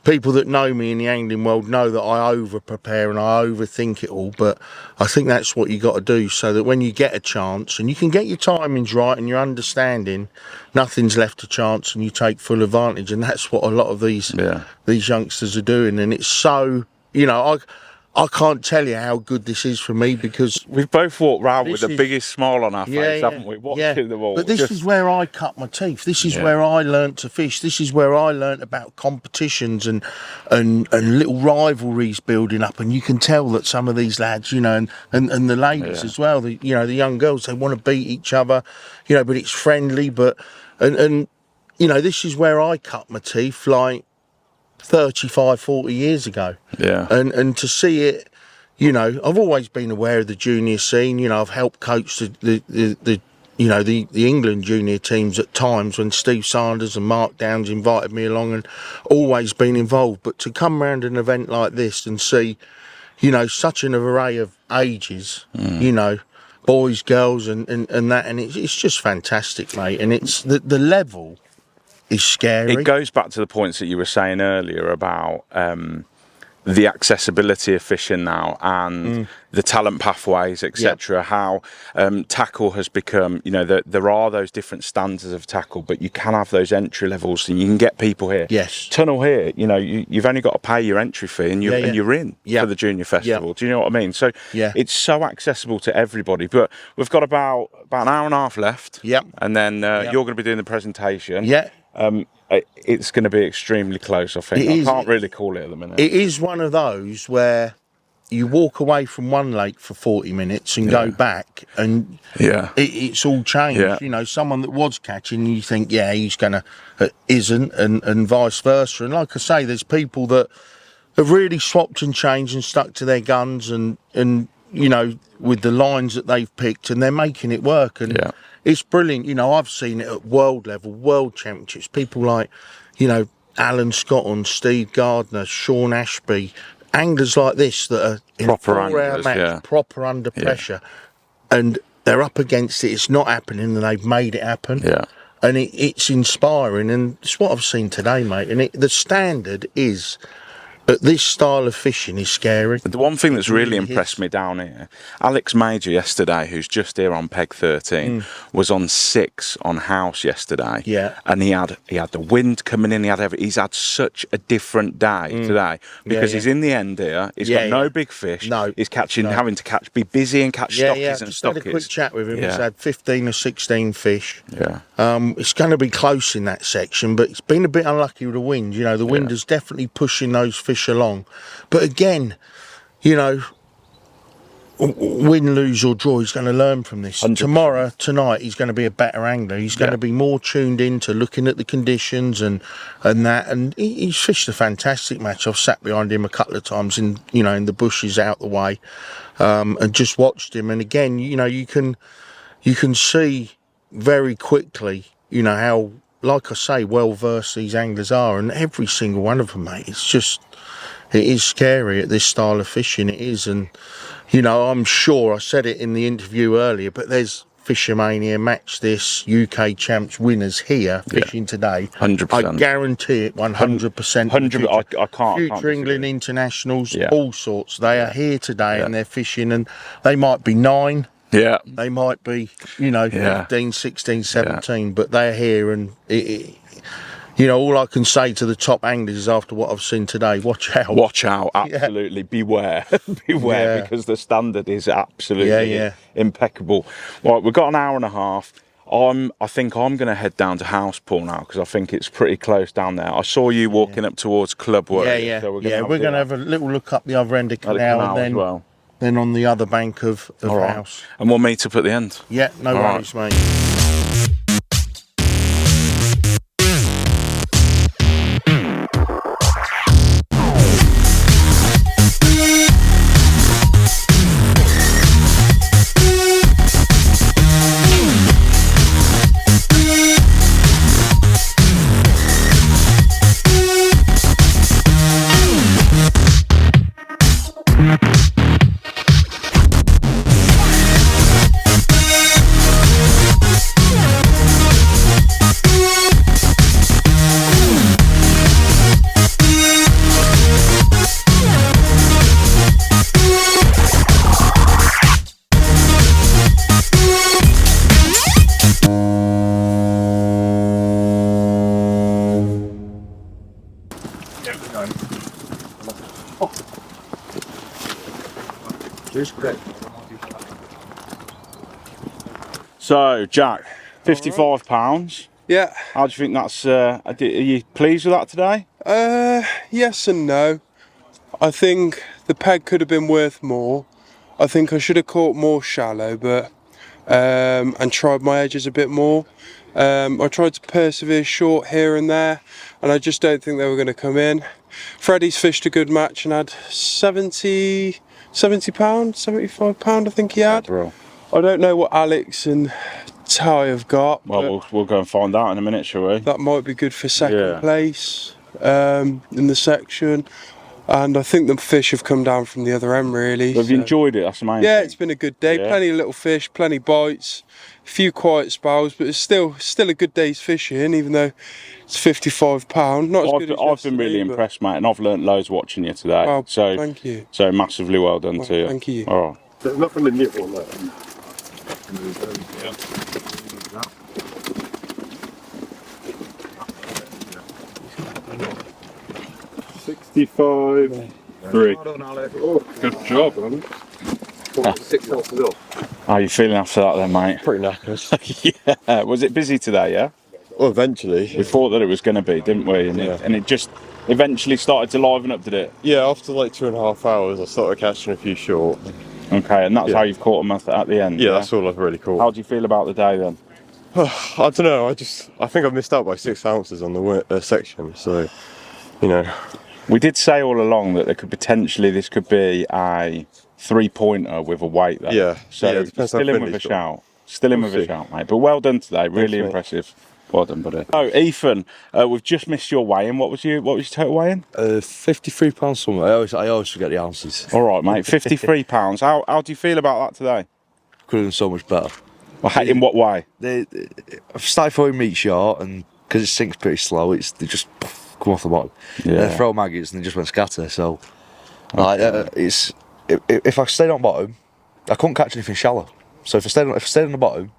people that know me in the angling world know that I over prepare and I overthink it all, but I think that's what you got to do, so that when you get a chance and you can get your timings right and your understanding, nothing's left to chance and you take full advantage. And that's what a lot of these youngsters are doing. And it's so, you know, I can't tell you how good this is for me because we've both walked round with this the is- biggest smile on our face, Yeah, haven't we? Watching them all. But this Just- is where I cut my teeth. This is Yeah. where I learnt to fish. This is where I learnt about competitions and little rivalries building up. And you can tell that some of these lads, you know, and the ladies as well, the young girls, they want to beat each other, you know, but it's friendly. But and you know, this is where I cut my teeth like 35, 40 years ago. Yeah. And to see it, you know, I've always been aware of the junior scene. You know, I've helped coach the England junior teams at times when Steve Sanders and Mark Downs invited me along, and always been involved. But to come around an event like this and see, you know, such an array of ages, you know, boys, girls, and that, and it's just fantastic, mate. And it's the level is scary. It goes back to the points that you were saying earlier about the accessibility of fishing now and the talent pathways, etc. How tackle has become, you know, there are those different standards of tackle, but you can have those entry levels and you can get people here. Yes. Tunnel here, you know, you've only got to pay your entry fee and you're in for the junior festival. Do you know what I mean? So it's so accessible to everybody. But we've got about an hour and a half left. Yep. And then you're going to be doing the presentation. Yeah. It's going to be extremely close, I think. I can't really call it at the minute. It is one of those where you walk away from one lake for 40 minutes and go back and it's all changed. Yeah. You know, someone that was catching, you think, yeah, he's going to, isn't, and vice versa. And like I say, there's people that have really swapped and changed and stuck to their guns and you know, with the lines that they've picked, and they're making it work. And it's brilliant. You know, I've seen it at world level, world championships. People like, you know, Alan Scotland, Steve Gardner, Sean Ashby, anglers like this that are in Proper a 4-hour anglers, match, proper under pressure, and they're up against it. It's not happening, and they've made it happen. Yeah. And it's inspiring, and it's what I've seen today, mate. And the standard is. But this style of fishing is scary. The one thing that's really impressed me down here, Alex Major yesterday, who's just here on peg 13, was on 6 on house yesterday. Yeah. And he had the wind coming in. He's had such a different day today because he's in the end here. He's got no big fish. No. He's having to be busy and catch stockies and just had a quick stockies. chat with him. He's had 15 or 16 fish. Yeah. It's going to be close in that section, but it's been a bit unlucky with the wind. You know, the wind is definitely pushing those fish along. But again, you know, win, lose or draw, he's going to learn from this. 100%. Tonight, he's going to be a better angler. He's going to be more tuned into looking at the conditions and that. And he's fished a fantastic match. I've sat behind him a couple of times in the bushes out the way, and just watched him. And again, you know, you can see very quickly, you know, how, like I say, well versed these anglers are, and every single one of them, mate. It is scary at this style of fishing. It is, and you know, I'm sure I said it in the interview earlier, but there's Fishermania, Match This, UK Champs winners here fishing today. 100%. I guarantee it, 100%. 100%. I can't. Future England internationals, all sorts. They are here today and they're fishing, and they might be 9. Yeah. They might be, you know, 15, 16, 17, but they're here, and you know, all I can say to the top anglers is, after what I've seen today, watch out. Watch out, absolutely. Beware. Beware, because the standard is absolutely impeccable. Right, we've got an hour and a half. I think I'm going to head down to Housepool now, because I think it's pretty close down there. I saw you walking up towards Club Work. So we're going to have a little look up the other end of canal, and then, then on the other bank of House. And we'll meet up at the end. Yeah, no worries, mate. So, Jack, £55. Yeah. How do you think that's? Are you pleased with that today? Yes and no. I think the peg could have been worth more. I think I should have caught more shallow, but and tried my edges a bit more. I tried to persevere short here and there, and I just don't think they were going to come in. Freddie's fished a good match and had £70, £75, I think he had. Bro. I don't know what Alex and Ty have got. Well, we'll go and find out in a minute, shall we? That might be good for second place in the section. And I think the fish have come down from the other end, really. Have you enjoyed it? That's amazing. Yeah, it's been a good day. Yeah. Plenty of little fish, plenty bites, a few quiet spells, but it's still a good day's fishing, even though it's £55. Not as good as I've been really yesterday, but- impressed, mate, and I've learnt loads watching you today. Well, so thank you. So massively well done to you. Thank you. All right. There's nothing in it on that. 65. 3. Oh, good job, man. 6 ounces off. How are you feeling after that then, mate? Pretty knackered. Yeah. Was it busy today, yeah? Well, eventually. We thought that it was going to be, didn't we? And it just eventually started to liven up, did it? Yeah, after like 2.5 hours, I started catching a few short. Okay, and that's how you've caught them at the end? Yeah, that's all I've really caught. How do you feel about the day then? I don't know, I think I've missed out by 6 ounces on the section, so, you know. We did say all along that this could be a 3-pointer with a weight though. Yeah. So yeah, it depends how still in thin with a he's got. shout. Still in We'll with a see. shout, mate. But well done today, really mate. impressive. Well done, buddy. Oh, Ethan, we've just missed your weigh-in. What was your total weigh-in? £53 something. I always forget the ounces. All right, mate. £53. How do you feel about that today? Could have done so much better. Well, in what way? I've started throwing meat short, and because it sinks pretty slow, they just come off the bottom. Yeah. They throw maggots and they just went scatter. So, if I stayed on bottom, I couldn't catch anything shallow. So if I stayed on the bottom.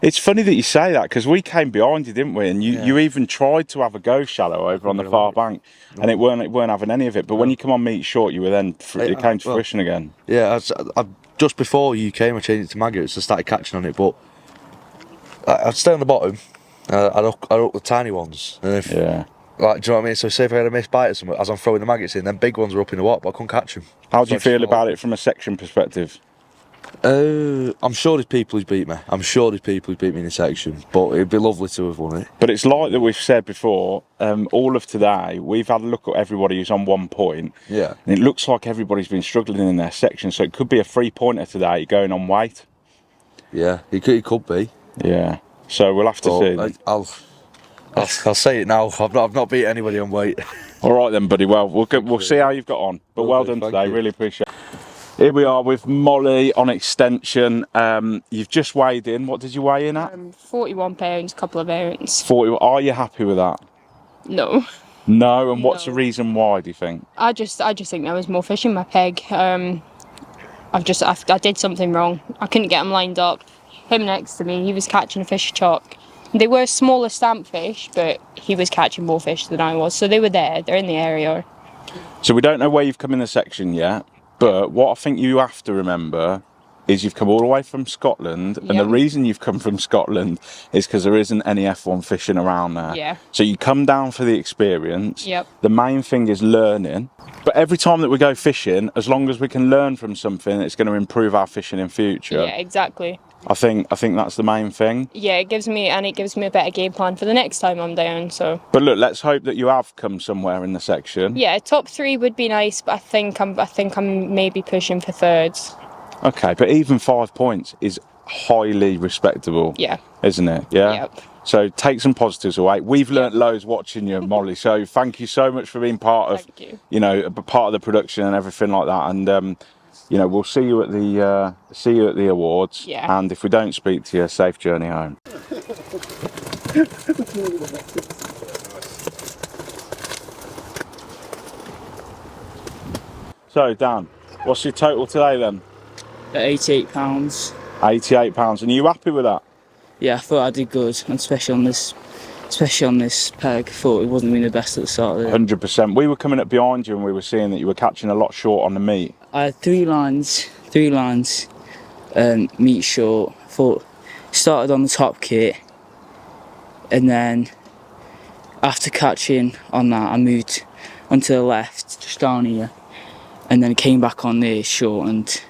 It's funny that you say that because we came behind you, didn't we? And you even tried to have a go shallow over on the far bank, and it weren't having any of it. But when you come on meat short, you were then it came to fruition again. Yeah, I just before you came, I changed it to maggots. I started catching on it, but I'd stay on the bottom. I'd hook the tiny ones, and if like, do you know what I mean? So say if I had a missed bite or something, as I'm throwing the maggots in, then big ones were up in the water, but I couldn't catch them. How do you feel about it from a section perspective? I'm sure there's people who's beat me. I'm sure there's people who's beat me in the section, but it'd be lovely to have won it. But it's like that we've said before, all of today, we've had a look at everybody who's on 1 point. Yeah. And it looks like everybody's been struggling in their section, so it could be a 3-pointer today going on weight. Yeah, it could be. Yeah. So we'll have to see. I'll say it now. I've not beat anybody on weight. All right then, buddy. Well, we'll see how you've got on. But well done today. Really appreciate it. Here we are with Molly on extension. You've just weighed in. What did you weigh in at? £41, couple of ounce. 40. Are you happy with that? No. No. And what's the reason why? Do you think? I just think there was more fish in my peg. I did something wrong. I couldn't get them lined up. Him next to me, he was catching a fish chalk. They were smaller stamp fish, but he was catching more fish than I was. So they were there. They're in the area. So we don't know where you've come in the section yet. But what I think you have to remember is you've come all the way from Scotland, and the reason you've come from Scotland is because there isn't any F1 fishing around there. Yeah. So you come down for the experience. Yep. The main thing is learning. But every time that we go fishing, as long as we can learn from something, it's going to improve our fishing in future. Yeah, exactly. I think that's the main thing. Yeah, it gives me a better game plan for the next time I'm down. So. But look, let's hope that you have come somewhere in the section. Yeah, top 3 would be nice, but I think I'm maybe pushing for thirds. Okay, but even 5 points is highly respectable. Yeah. Isn't it? Yeah. Yep. So take some positives away. We've learnt loads watching you, Molly. So thank you so much for being part of, part of the production and everything like that. And we'll see you at the awards. Yeah. And if we don't speak to you, safe journey home. So Dan, what's your total today then? £88. £88. And are you happy with that? Yeah, I thought I did good, and especially on this peg. Thought it wasn't really the best at the start of the day. 100%. We were coming up behind you and we were seeing that you were catching a lot short on the meat. I had 3 lines, 3 lines, meat short. Started on the top kit, and then after catching on that, I moved onto the left, just down here, and then came back on there short, and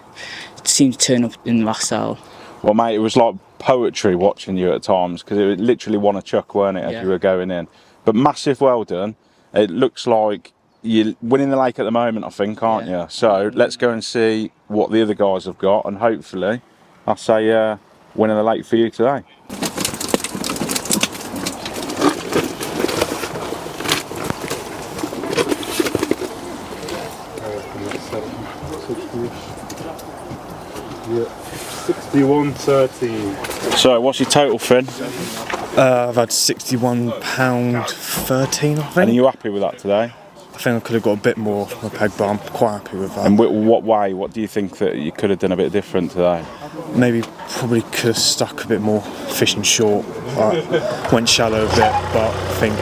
it seemed to turn up in the last hour. Well, mate, it was like poetry watching you at times, because it would literally want to chuck, weren't it, as you were going in. But massive well done. It looks like you're winning the lake at the moment, I think, aren't you? So let's go and see what the other guys have got, and hopefully, I'll say, winning the lake for you today. Yeah, 61.13. So, what's your total, Finn? I've had £61.13, I think. And are you happy with that today? I think I could have got a bit more from a peg, but I'm quite happy with that. And what way? What do you think that you could have done a bit different today? Maybe probably could have stuck a bit more fishing short. Went shallow a bit, but I think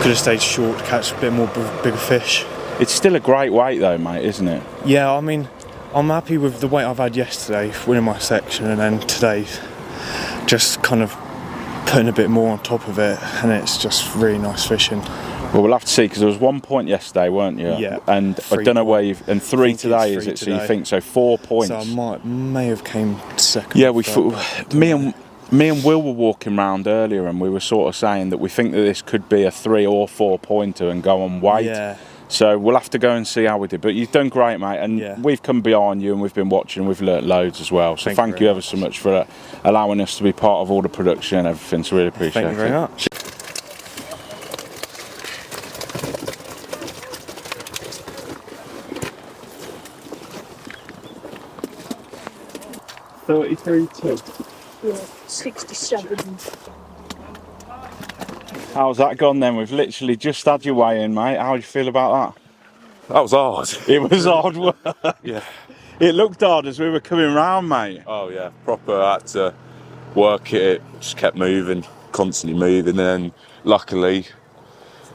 could have stayed short to catch a bit more bigger fish. It's still a great weight though, mate, isn't it? Yeah, I mean, I'm happy with the weight I've had yesterday, winning my section, and then today just kind of putting a bit more on top of it, and it's just really nice fishing. Well, we'll have to see, because there was 1 point yesterday, weren't you? Yeah. And I don't know where you've... And 3 today, is it? Today. So you think, so 4 points. So I may have came second. Yeah, me and Will were walking round earlier, and we were sort of saying that we think that this could be a 3 or 4 pointer and go on weight. Yeah. So we'll have to go and see how we did. But you've done great, mate, and we've come behind you and we've been watching and we've learnt loads as well. So thank you ever so much for allowing us to be part of all the production and everything. So really appreciate it. Thank you very much. Yeah, 67. How's that gone then? We've literally just had your weigh in, mate. How do you feel about that? That was hard. It was hard work. Yeah. It looked hard as we were coming round, mate. Oh yeah, proper. I had to work it. Just kept moving, constantly moving. And then luckily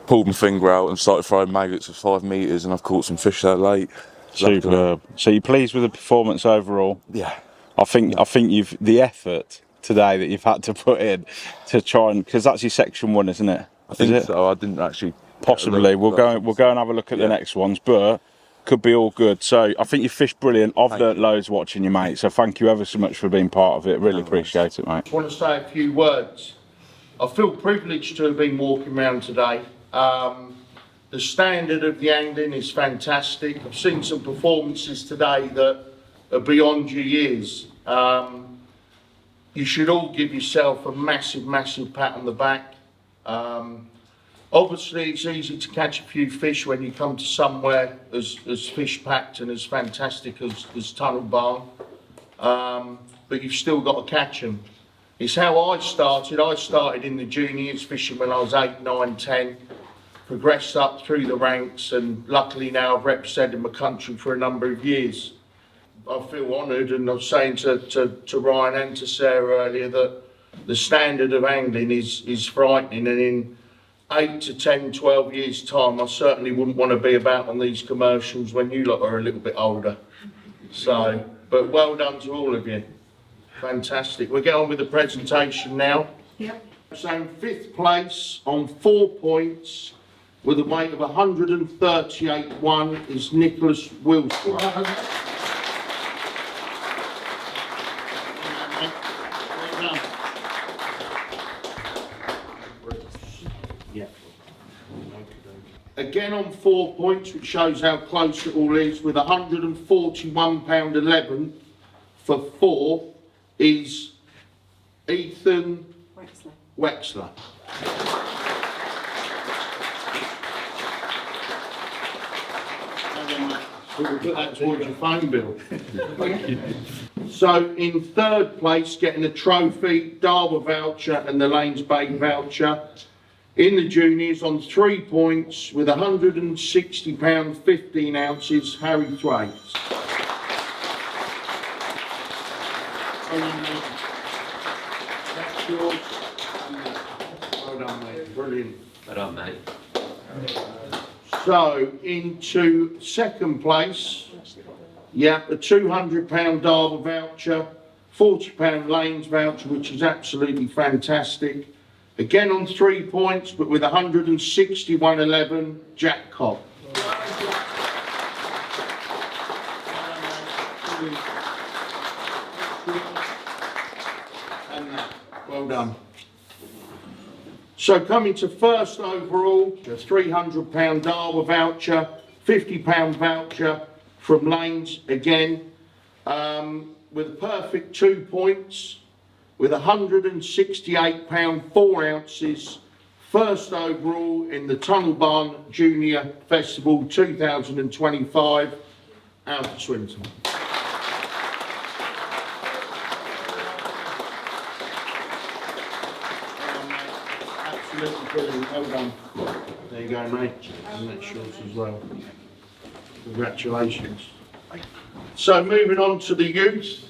pulled my finger out and started throwing maggots for 5 metres, and I've caught some fish that late. Superb. So you're pleased with the performance overall? Yeah. I think you've the effort today that you've had to put in to try and, because that's your section 1, isn't it? I think so. I didn't actually. Possibly. We'll go and have a look at the next ones, but could be all good. So I think you fished brilliant. I've learnt loads watching you, mate. So thank you ever so much for being part of it. Really appreciate it, mate. I want to say a few words. I feel privileged to have been walking around today. The standard of the angling is fantastic. I've seen some performances today that are beyond your years. You should all give yourself a massive, massive pat on the back. Obviously, it's easy to catch a few fish when you come to somewhere as fish packed and as fantastic as Tunnel Barn, but you've still got to catch them. It's how I started. I started in the juniors fishing when I was 8, 9, 10, progressed up through the ranks, and luckily now I've represented my country for a number of years. I feel honoured, and I was saying to Ryan and to Sarah earlier that the standard of angling is frightening, and in 8 to 10, 12 years time I certainly wouldn't want to be about on these commercials when you lot are a little bit older. So, but well done to all of you. Fantastic. We'll get on with the presentation now. Yep. So in 5th place on 4 points with a weight of 138.1 is Nicholas Wilson. Again on 4 points, which shows how close it all is, with £141.11 for 4 is Ethan Wexler. We'll put that towards your phone bill. Thank you. So in 3rd place, getting a trophy, Daiwa voucher and the Lanes Bay voucher, in the juniors on 3 points with £160 15 ounces, Harry Thwaites. That's yours. Well done, mate. Brilliant. Well done, mate. So into 2nd place Yeah, a £200 Daiwa voucher, £40 Lanes voucher, which is absolutely fantastic. Again on 3 points, but with 161.11, Jack Cobb. Well done. So coming to first overall, a £300 Daiwa voucher, £50 voucher from Lanes again, with a perfect 2 points, with £168 4 ounces, first overall in the Tunnel Barn Junior Festival 2025, out of Swinton. Absolutely brilliant, well done. There you go, mate, and that's yours as well. Congratulations. So moving on to the youth,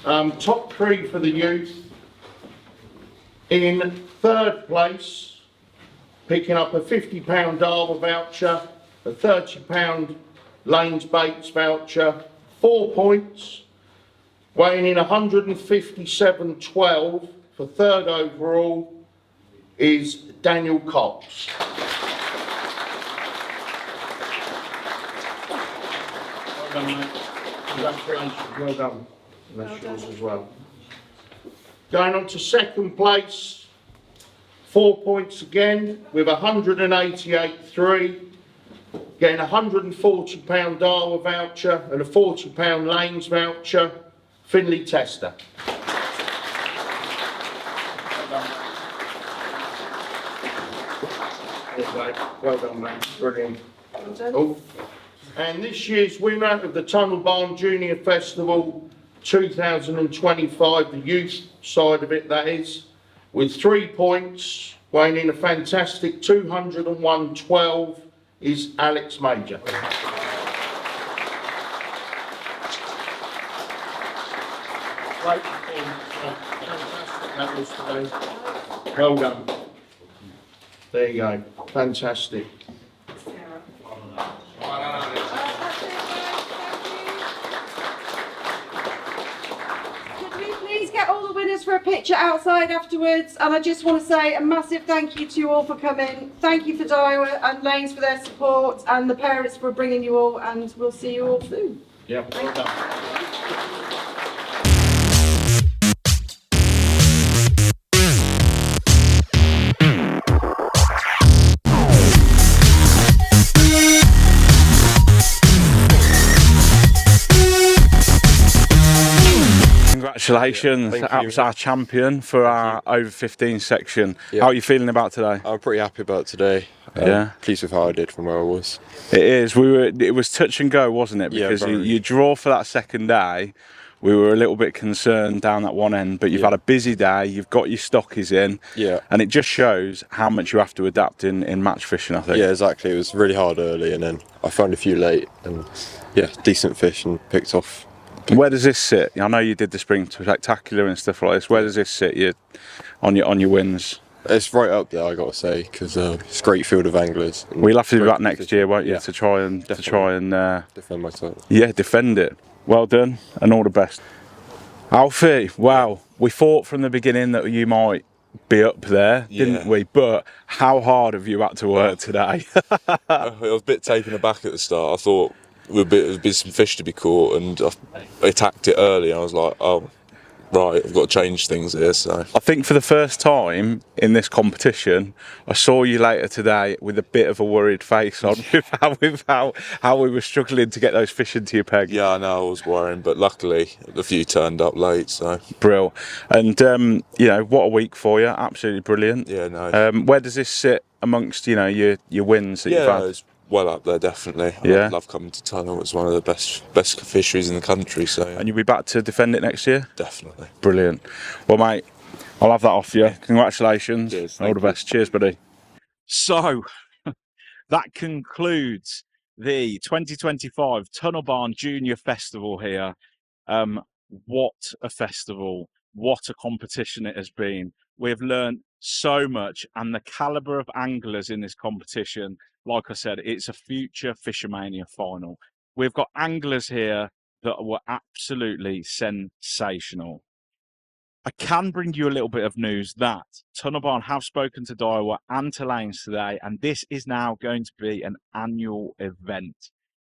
top 3 for the youth. In third place, picking up a £50 Daiwa voucher, a £30 Lanes Baits voucher, 4 points, weighing in 157.12 for third overall, is Daniel Cox. Well done, mate. Congratulations, well done. And that's yours as well. Going on to second place, 4 points again, with 188.3, getting a £140 Daiwa voucher and a £40 Lanes voucher, Finley Tester. Well done, mate. Brilliant. Oh. And this year's winner of the Tunnel Barn Junior Festival 2025, the youth side of it, that is, with 3 points, weighing in a fantastic 201.12, is Alex Major. Great performance. Fantastic that was today. Well done. There you go. Fantastic. Could we please get all the winners for a picture outside afterwards? And I just want to say a massive thank you to you all for coming. Thank you for Daiwa and Lanes for their support, and the parents for bringing you all, and we'll see you all soon. Yeah, well done. Congratulations, that was our champion for our over 15 section. How are you feeling about today? I'm pretty happy about today. Yeah, pleased with how I did from where I was. It is. It was touch and go, wasn't it? Because you draw for that second day. We were a little bit concerned down that one end, but you've had a busy day. You've got your stockies in, and it just shows how much you have to adapt in match fishing, I think. Yeah, exactly. It was really hard early, and then I found a few late, and decent fish, and picked off. Where does this sit? I know you did the spring spectacular and stuff like this. Where does this sit on your wins? It's right up there, I got to say, because it's a great field of anglers. We'll have to be back next year, won't you, to try and defend my title. Yeah, defend it. Well done, and all the best. Alfie, wow, we thought from the beginning that you might be up there, didn't we? But how hard have you had to work today? I was a bit taken aback at the start. I thought there'd be some fish to be caught, and I attacked it early, and I was like, oh, right, I've got to change things here. So I think for the first time in this competition, I saw you later today with a bit of a worried face on with how we were struggling to get those fish into your peg. Yeah, I know, I was worrying, but luckily a few turned up late. So brill. And what a week for you, absolutely brilliant. Yeah, no. Where does this sit amongst your wins that you've had? It's well up there, definitely. I love coming to Tunnel. It's one of the best fisheries in the country. So and you'll be back to defend it next year? Definitely. Brilliant. Well, mate, I'll have that off you. Congratulations. Cheers, all the best. Cheers, buddy. So that concludes the 2025 Tunnel Barn Junior Festival here. What a festival. What a competition it has been. We've learned so much, and the calibre of anglers in this competition, like I said, it's a future Fishermania final. we've got anglers here that were absolutely sensational. I can bring you a little bit of news that Tunnel Barn have spoken to Daiwa and to Lanes today, and this is now going to be an annual event.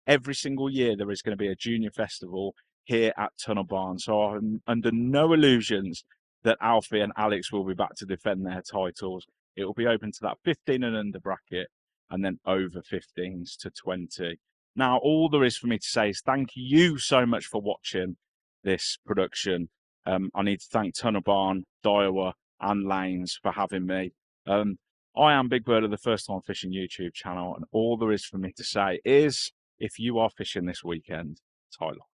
Every single year there is going to be a junior festival here at Tunnel Barn, so I'm under no illusions that Alfie and Alex will be back to defend their titles. It will be open to that 15 and under bracket, and then over 15s to 20. Now, all there is for me to say is thank you so much for watching this production. I need to thank Tunnel Barn, Daiwa, and Lanes for having me. I am Big Bird of the First Time Fishing YouTube channel, and all there is for me to say is, if you are fishing this weekend, tie lock.